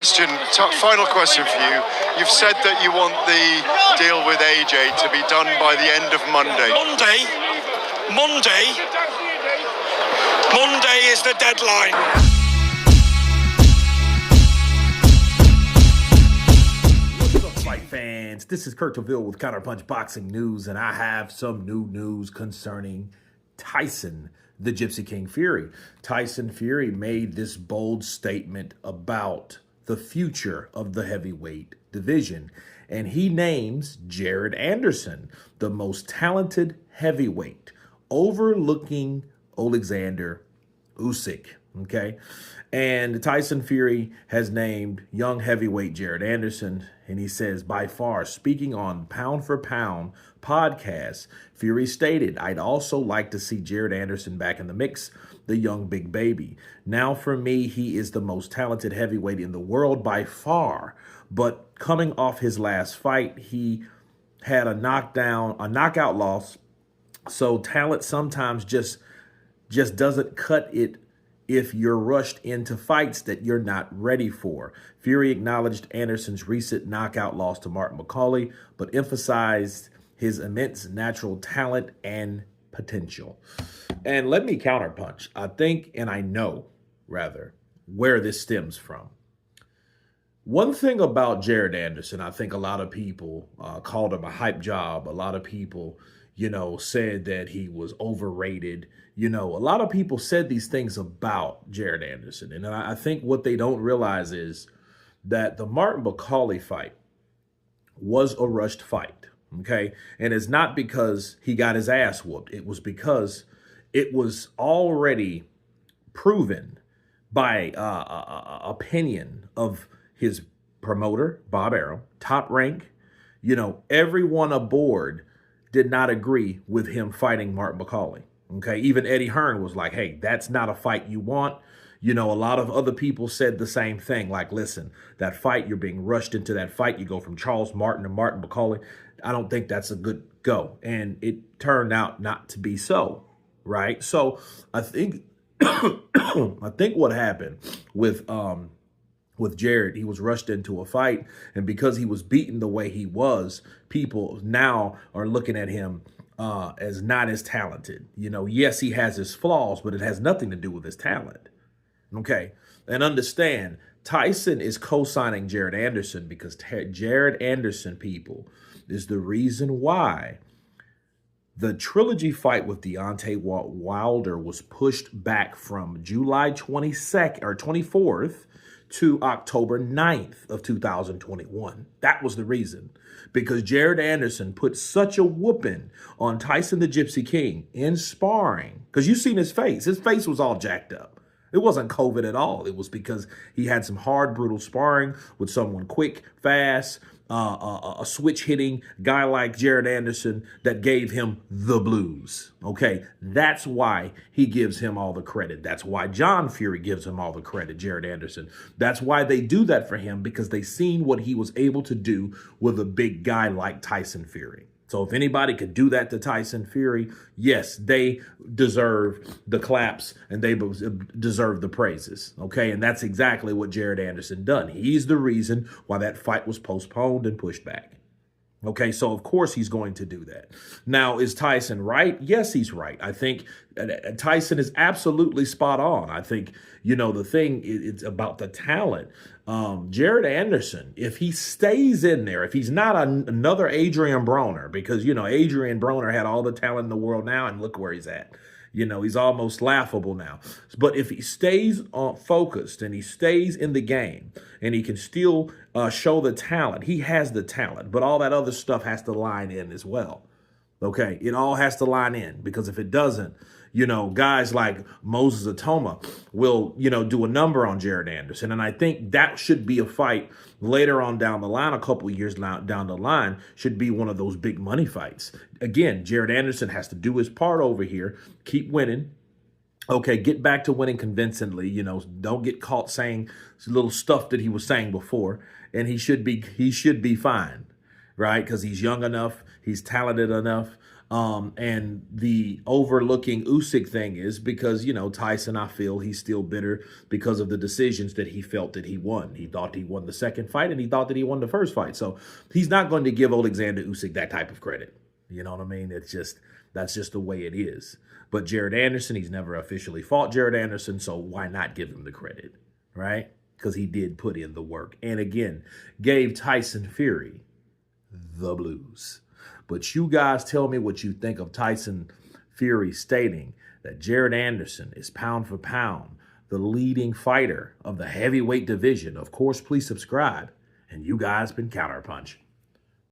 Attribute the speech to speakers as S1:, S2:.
S1: Final question for you. You've said that you want the deal with AJ to be done by the end of Monday.
S2: Monday is the deadline.
S3: What's up, fight fans? This is Kurt DeVille with Counterpunch Boxing News, and I have some new news concerning Tyson, the Gypsy King Fury. Tyson Fury made this bold statement about the future of the heavyweight division, and he names Jared Anderson the most talented heavyweight, overlooking Alexander Usyk. Okay, and Tyson Fury has named young heavyweight Jared Anderson, and he says, by far, speaking on Pound for Pound podcast, Fury stated, "I'd also like to see Jared Anderson back in the mix, the young big baby. Now, for me, he is the most talented heavyweight in the world by far. But coming off his last fight, he had a knockout loss. So talent sometimes just doesn't cut it if you're rushed into fights that you're not ready for." Fury acknowledged Anderson's recent knockout loss to Martin McCauley, but emphasized his immense natural talent and potential. And let me counterpunch. I think, and I know, rather, where this stems from. One thing about Jared Anderson, I think a lot of people called him a hype job. A lot of people, said that he was overrated. A lot of people said these things about Jared Anderson. And I think what they don't realize is that the Martin McCauley fight was a rushed fight. Okay. And it's not because he got his ass whooped. It was because it was already proven by opinion of his promoter, Bob Arum, Top Rank. Everyone aboard did not agree with him fighting Martin McCauley. Okay. Even Eddie Hearn was like, hey, that's not a fight you want. A lot of other people said the same thing. Like, listen, that fight, you're being rushed into that fight. You go from Charles Martin to Martin McCauley. I don't think that's a good go. And it turned out not to be so. Right. So I think what happened with Jared, he was rushed into a fight. And because he was beaten the way he was, people now are looking at him as not as talented. Yes, he has his flaws, but it has nothing to do with his talent. Okay. And understand, Tyson is co-signing Jared Anderson because Jared Anderson, people, is the reason why the trilogy fight with Deontay Wilder was pushed back from July 22nd or 24th to October 9th of 2021. That was the reason, because Jared Anderson put such a whooping on Tyson the Gypsy King in sparring, because you've seen his face. His face was all jacked up. It wasn't COVID at all. It was because he had some hard, brutal sparring with someone quick, fast, a switch-hitting guy like Jared Anderson that gave him the blues. Okay, that's why he gives him all the credit. That's why John Fury gives him all the credit, Jared Anderson. That's why they do that for him, because they seen what he was able to do with a big guy like Tyson Fury. So if anybody could do that to Tyson Fury, yes, they deserve the claps and they deserve the praises. Okay, and that's exactly what Jared Anderson done. He's the reason why that fight was postponed and pushed back. Okay, so of course he's going to do that. Now, is Tyson right? Yes, he's right. I think Tyson is absolutely spot on. I think, the thing, it's about the talent. Jared Anderson, if he stays in there, if he's not another Adrian Broner, because, Adrian Broner had all the talent in the world now, and look where he's at. He's almost laughable now. But if he stays focused and he stays in the game and he can still show the talent, he has the talent, but all that other stuff has to line in as well. Okay, it all has to line in, because if it doesn't, guys like Moses Atoma will, do a number on Jared Anderson. And I think that should be a fight later on down the line, a couple of years down the line, should be one of those big money fights. Again, Jared Anderson has to do his part over here, keep winning. Okay, get back to winning convincingly. Don't get caught saying little stuff that he was saying before. And he should be fine, right? Because he's young enough, he's talented enough. And the overlooking Usyk thing is because, Tyson, I feel he's still bitter because of the decisions that he felt that he won. He thought he won the second fight and he thought that he won the first fight. So he's not going to give Alexander Usyk that type of credit. You know what I mean? That's just the way it is. But Jared Anderson, he's never officially fought Jared Anderson, so why not give him the credit, right? Because he did put in the work. And again, gave Tyson Fury the blues. But you guys tell me what you think of Tyson Fury stating that Jared Anderson is pound for pound the leading fighter of the heavyweight division. Of course, please subscribe. And you guys been Counterpunch.